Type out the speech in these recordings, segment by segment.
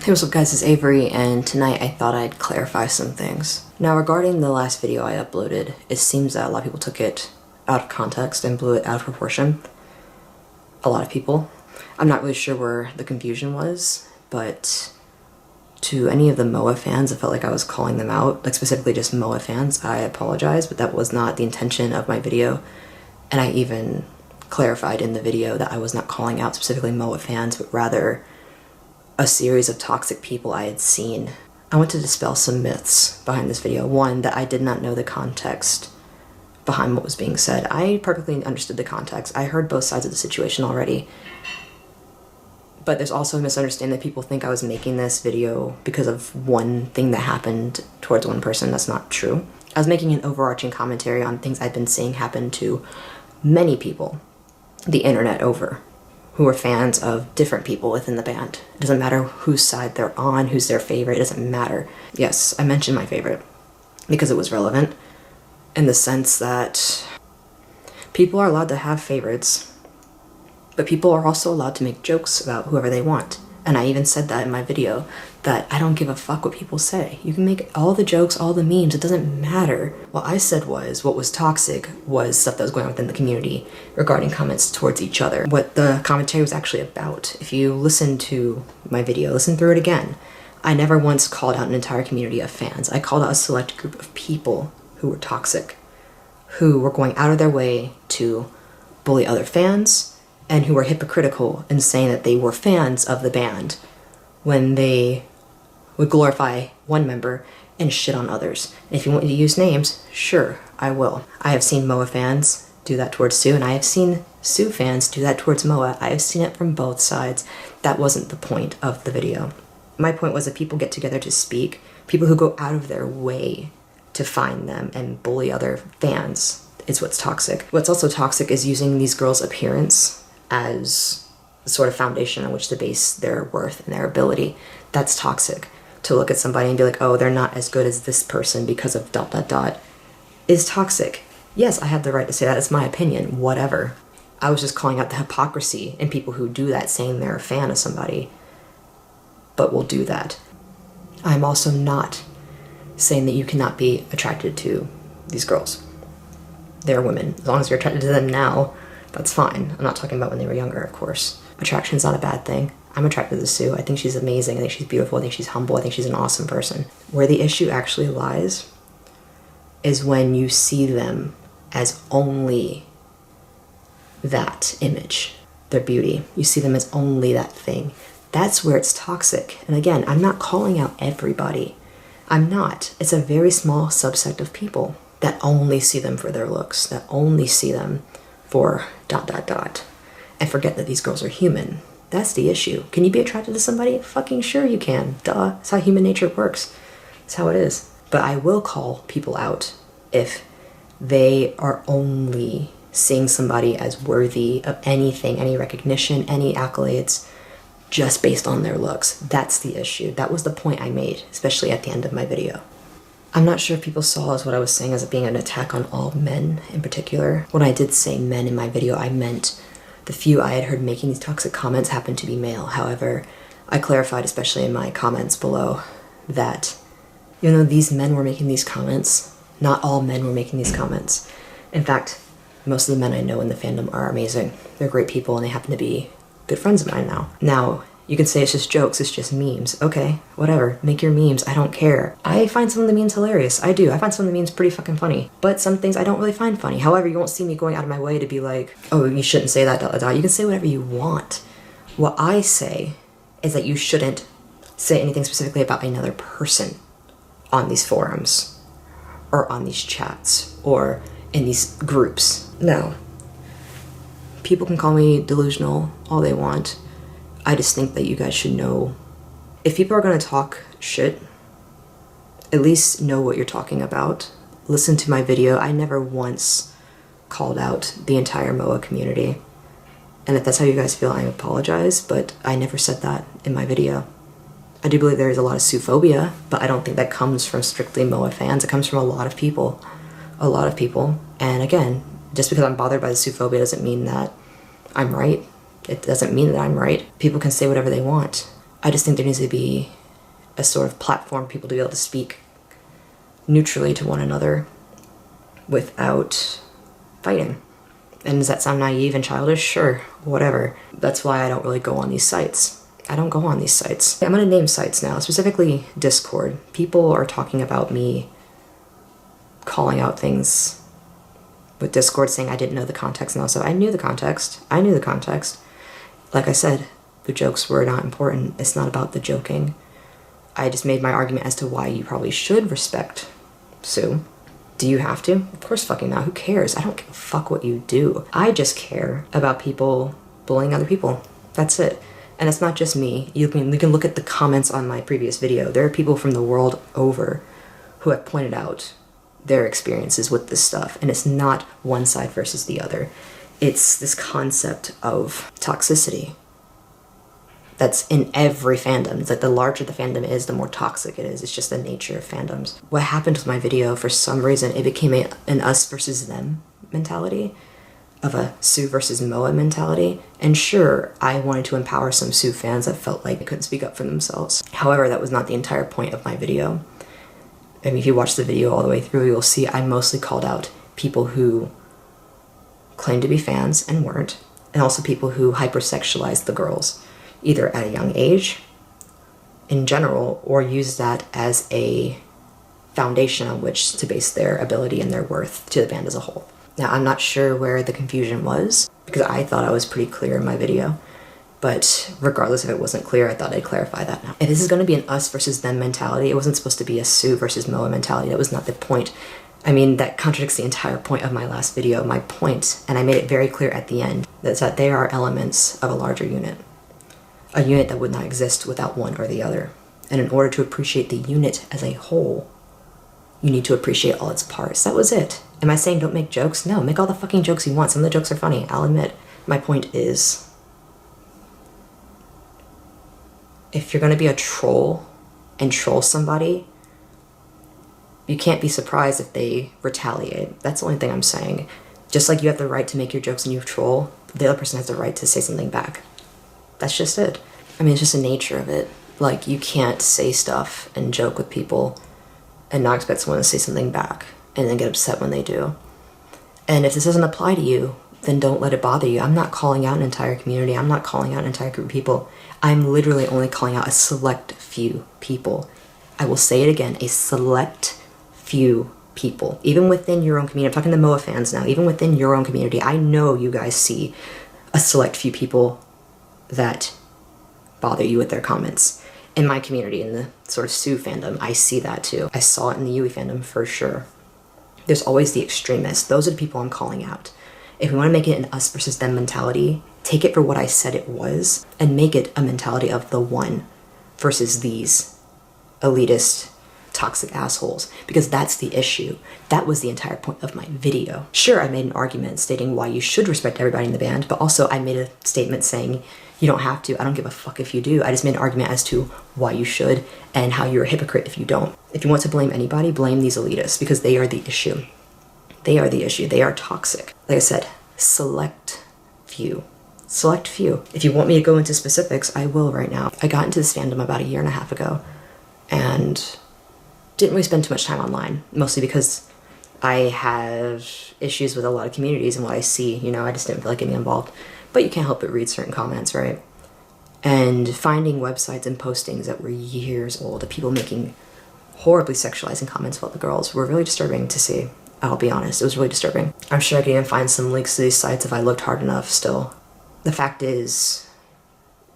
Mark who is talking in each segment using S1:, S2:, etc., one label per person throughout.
S1: Hey, what's up guys, it's Avery, and tonight I thought I'd clarify some things. Now regarding the last video I uploaded, it seems that a lot of people took it out of context and blew it out of proportion. A lot of people. I'm not really sure where the confusion was, but to any of the MOA fans, I felt like I was calling them out, like specifically just MOA fans. I apologize, but that was not the intention of my video, and I even clarified in the video that I was not calling out specifically MOA fans, but rather a series of toxic people I had seen. I want to dispel some myths behind this video. One, that I did not know the context behind what was being said. I perfectly understood the context. I heard both sides of the situation already. But there's also a misunderstanding that people think I was making this video because of one thing that happened towards one person. That's not true. I was making an overarching commentary on things I've been seeing happen to many people the internet over, who are fans of different people within the band. It doesn't matter whose side they're on, who's their favorite, it doesn't matter. Yes, I mentioned my favorite because it was relevant in the sense that people are allowed to have favorites, but people are also allowed to make jokes about whoever they want. And I even said that in my video, that I don't give a fuck what people say. You can make all the jokes, all the memes, it doesn't matter. What I said was, what was toxic was stuff that was going on within the community regarding comments towards each other. What the commentary was actually about. If you listen to my video, listen through it again, I never once called out an entire community of fans. I called out a select group of people who were toxic, who were going out of their way to bully other fans, and who were hypocritical in saying that they were fans of the band when they would glorify one member and shit on others. And if you want me to use names, sure, I will. I have seen MOA fans do that towards Sue, and I have seen Sue fans do that towards MOA. I have seen it from both sides. That wasn't the point of the video. My point was that people get together to speak, people who go out of their way to find them and bully other fans is what's toxic. What's also toxic is using these girls' appearance as the sort of foundation on which to base their worth and their ability. That's toxic. To look at somebody and be like, oh, they're not as good as this person because of ... is toxic. Yes, I have the right to say that. It's my opinion, whatever. I was just calling out the hypocrisy in people who do that, saying they're a fan of somebody, but will do that. I'm also not saying that you cannot be attracted to these girls. They're women. As long as you're attracted to them now, that's fine. I'm not talking about when they were younger, of course. Attraction's not a bad thing. I'm attracted to Sue. I think she's amazing. I think she's beautiful. I think she's humble. I think she's an awesome person. Where the issue actually lies is when you see them as only that image, their beauty. You see them as only that thing. That's where it's toxic. And again, I'm not calling out everybody. I'm not. It's a very small subset of people that only see them for their looks, that only see them for ... and forget that these girls are human. That's the issue. Can you be attracted to somebody? Fucking sure you can. Duh. That's how human nature works. That's how it is. But I will call people out if they are only seeing somebody as worthy of anything, any recognition, any accolades, just based on their looks. That's the issue. That was the point I made, especially at the end of my video. I'm not sure if people saw as what I was saying as it being an attack on all men in particular. When I did say men in my video, I meant the few I had heard making these toxic comments happened to be male. However, I clarified, especially in my comments below, that even though these men were making these comments, not all men were making these comments. In fact, most of the men I know in the fandom are amazing. They're great people and they happen to be good friends of mine now. Now, you can say it's just jokes, it's just memes. Okay, whatever, make your memes, I don't care. I find some of the memes hilarious, I do. I find some of the memes pretty fucking funny, but some things I don't really find funny. However, you won't see me going out of my way to be like, oh, you shouldn't say that, ... You can say whatever you want. What I say is that you shouldn't say anything specifically about another person on these forums, or on these chats, or in these groups. Now, people can call me delusional all they want. I just think that you guys should know, if people are going to talk shit, at least know what you're talking about. Listen to my video. I never once called out the entire MOA community. And if that's how you guys feel, I apologize, but I never said that in my video. I do believe there is a lot of Sue-phobia, but I don't think that comes from strictly MOA fans. It comes from a lot of people. A lot of people. And again, just because I'm bothered by the Sue-phobia doesn't mean that I'm right. It doesn't mean that I'm right. People can say whatever they want. I just think there needs to be a sort of platform for people to be able to speak neutrally to one another without fighting. And does that sound naive and childish? Sure, whatever. That's why I don't really go on these sites. I don't go on these sites. I'm gonna name sites now, specifically Discord. People are talking about me calling out things with Discord, saying I didn't know the context and all. So I knew the context. I knew the context. Like I said, the jokes were not important. It's not about the joking. I just made my argument as to why you probably should respect Sue. Do you have to? Of course fucking not. Who cares? I don't give a fuck what you do. I just care about people bullying other people. That's it. And it's not just me. You can look at the comments on my previous video. There are people from the world over who have pointed out their experiences with this stuff. And it's not one side versus the other. It's this concept of toxicity that's in every fandom. It's like the larger the fandom is, the more toxic it is. It's just the nature of fandoms. What happened with my video, for some reason, it became an us versus them mentality, of a Sue versus Moa mentality. And sure, I wanted to empower some Sue fans that felt like they couldn't speak up for themselves. However, that was not the entire point of my video. I mean, if you watch the video all the way through, you'll see I mostly called out people who claimed to be fans and weren't, and also people who hypersexualized the girls, either at a young age, in general, or use that as a foundation on which to base their ability and their worth to the band as a whole. Now, I'm not sure where the confusion was, because I thought I was pretty clear in my video, but regardless if it wasn't clear, I thought I'd clarify that now. If this is going to be an us versus them mentality, it wasn't supposed to be a Sue versus Moa mentality. That was not the point. I mean, that contradicts the entire point of my last video. My point, and I made it very clear at the end, is that they are elements of a larger unit. A unit that would not exist without one or the other. And in order to appreciate the unit as a whole, you need to appreciate all its parts. That was it. Am I saying don't make jokes? No, make all the fucking jokes you want. Some of the jokes are funny, I'll admit. My point is, if you're gonna be a troll and troll somebody, you can't be surprised if they retaliate. That's the only thing I'm saying. Just like you have the right to make your jokes and you troll, the other person has the right to say something back. That's just it. I mean, it's just the nature of it. Like, you can't say stuff and joke with people and not expect someone to say something back and then get upset when they do. And if this doesn't apply to you, then don't let it bother you. I'm not calling out an entire community. I'm not calling out an entire group of people. I'm literally only calling out a select few people. I will say it again, a select few people. Even within your own community, I'm talking to Moa fans now, even within your own community, I know you guys see a select few people that bother you with their comments. In my community, in the sort of Sue fandom, I see that too. I saw it in the Yui fandom for sure. There's always the extremists. Those are the people I'm calling out. If we want to make it an us versus them mentality, take it for what I said it was and make it a mentality of the one versus these elitist, toxic assholes, because that's the issue. That was the entire point of my video. Sure, I made an argument stating why you should respect everybody in the band, but also I made a statement saying you don't have to. I don't give a fuck if you do. I just made an argument as to why you should and how you're a hypocrite if you don't. If you want to blame anybody, blame these elitists, because they are the issue. They are the issue. They are toxic. Like I said, select few. Select few. If you want me to go into specifics, I will right now. I got into this fandom about 1.5 years ago and didn't really spend too much time online, mostly because I have issues with a lot of communities and what I see, you know, I just didn't feel like getting involved. But you can't help but read certain comments, right? And finding websites and postings that were years old of people making horribly sexualizing comments about the girls were really disturbing to see. I'll be honest, it was really disturbing. I'm sure I could even find some links to these sites if I looked hard enough still. The fact is,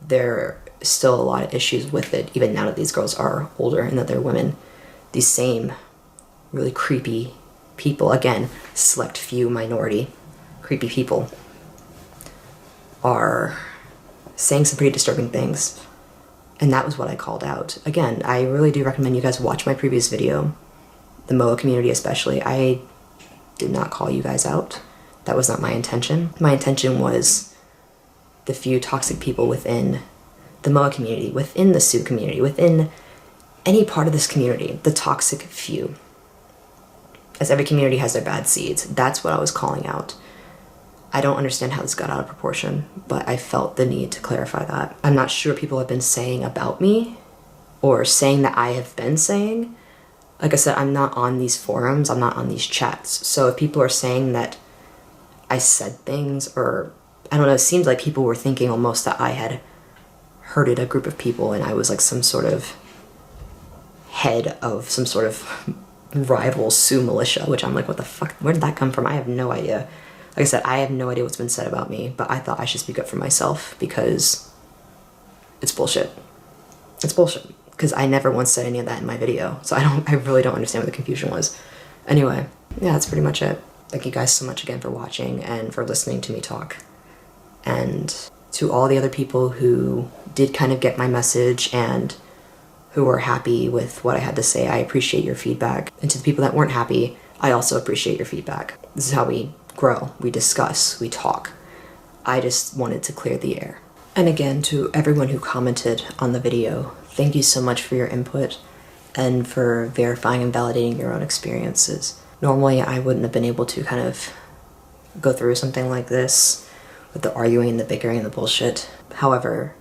S1: there are still a lot of issues with it, even now that these girls are older and that they're women. These same really creepy people, again, select few minority creepy people, are saying some pretty disturbing things. And that was what I called out. Again, I really do recommend you guys watch my previous video, the Moa community especially. I did not call you guys out. That was not my intention. My intention was the few toxic people within the Moa community, within the Sue community, within any part of this community, the toxic few. As every community has their bad seeds. That's what I was calling out. I don't understand how this got out of proportion, but I felt the need to clarify that. I'm not sure what people have been saying about me or saying that I have been saying. Like I said, I'm not on these forums, I'm not on these chats. So if people are saying that I said things, or I don't know, it seems like people were thinking almost that I had hurted a group of people and I was like some sort of head of some sort of rival Sioux militia, which I'm like, what the fuck, where did that come from? I have no idea. Like I said, I have no idea what's been said about me, but I thought I should speak up for myself because it's bullshit. It's bullshit. Because I never once said any of that in my video, so I really don't understand what the confusion was. Anyway, yeah, that's pretty much it. Thank you guys so much again for watching and for listening to me talk. And to all the other people who did kind of get my message and who were happy with what I had to say, I appreciate your feedback. And to the people that weren't happy, I also appreciate your feedback. This is how we grow, we discuss, we talk. I just wanted to clear the air. And again, to everyone who commented on the video, thank you so much for your input and for verifying and validating your own experiences. Normally, I wouldn't have been able to kind of go through something like this with the arguing and the bickering and the bullshit. However,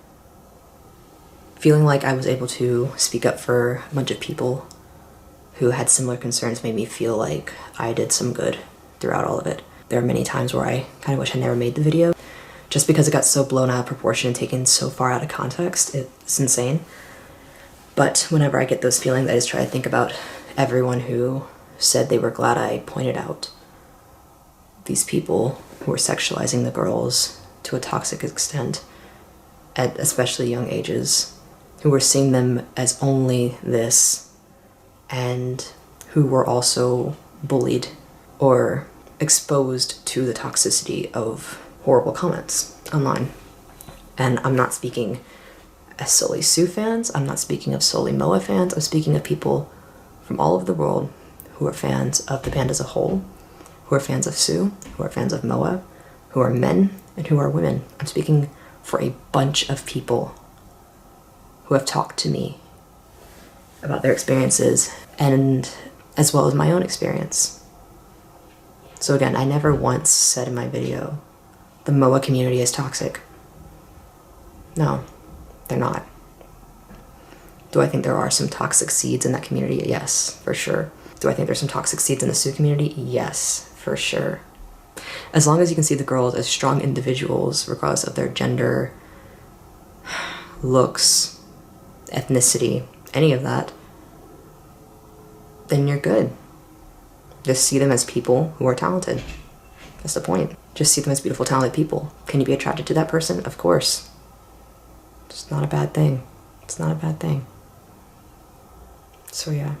S1: feeling like I was able to speak up for a bunch of people who had similar concerns made me feel like I did some good throughout all of it. There are many times where I kind of wish I never made the video, just because it got so blown out of proportion and taken so far out of context. It's insane. But whenever I get those feelings, I just try to think about everyone who said they were glad I pointed out these people who were sexualizing the girls to a toxic extent at especially young ages, who were seeing them as only this, and who were also bullied or exposed to the toxicity of horrible comments online. And I'm not speaking as solely Sioux fans, I'm not speaking of solely Moa fans, I'm speaking of people from all over the world who are fans of the band as a whole, who are fans of Sioux, who are fans of Moa, who are men and who are women. I'm speaking for a bunch of people who have talked to me about their experiences, and as well as my own experience. So again, I never once said in my video, the Moa community is toxic. No, they're not. Do I think there are some toxic seeds in that community? Yes, for sure. Do I think there's some toxic seeds in the Sioux community? Yes, for sure. As long as you can see the girls as strong individuals, regardless of their gender, looks, ethnicity, any of that, then you're good. Just see them as people who are talented. That's the point. Just see them as beautiful, talented people. Can you be attracted to that person? Of course. It's not a bad thing. It's not a bad thing. So yeah.